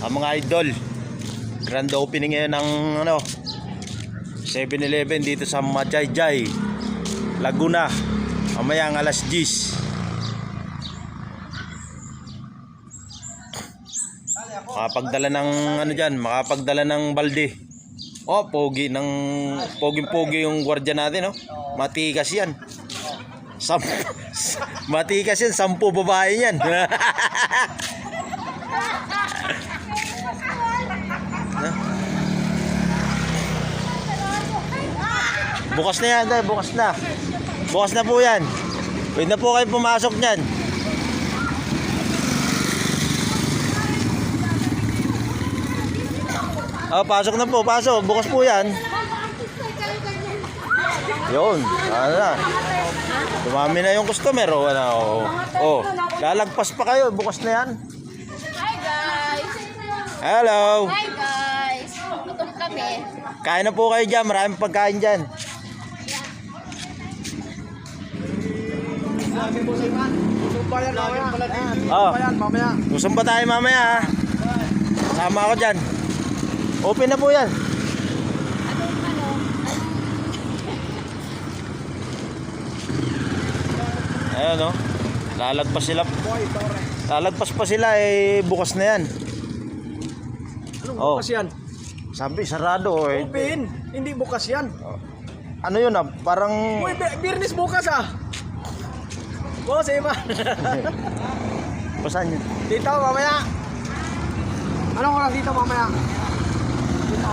Mga idol, grand opening ngayon ng 7-Eleven dito sa Majayjay, Laguna. Mamaya ang alas 10. Makapagdala ng makapagdala ng balde. Pogi yung gwardiya natin, Matikas yan. Matikas yan, 10 babae yan. Bukas na yan, bukas na. Bukas na po yan. Pwede na po kayo pumasok niyan. Pasok na po, pasok. Bukas po yan. Yun, ano na. Dumami na yung customer. Lalagpas pa kayo. Bukas na yan. Hi guys! Hello! Hi guys! Gutom kami. Kain na po kayo dyan. Maraming pagkain dyan. Gusto ba tayo mamaya? Sama ako dyan. Open na po yan. Ayan, lalagpas sila. Lalagpas pa sila, bukas na yan. Anong bukas yan? Sabi sarado Open, hindi bukas yan. Ano yun parang Uy, Birnis bukas Boss, iba. Pasan yun? Dito, mamaya. Anong oras dito mamaya? Dito.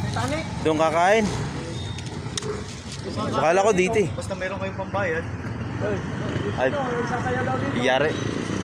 Titanic? Doon kakain. Akala ko dito Basta meron kayong pambayad. Ay, iyari.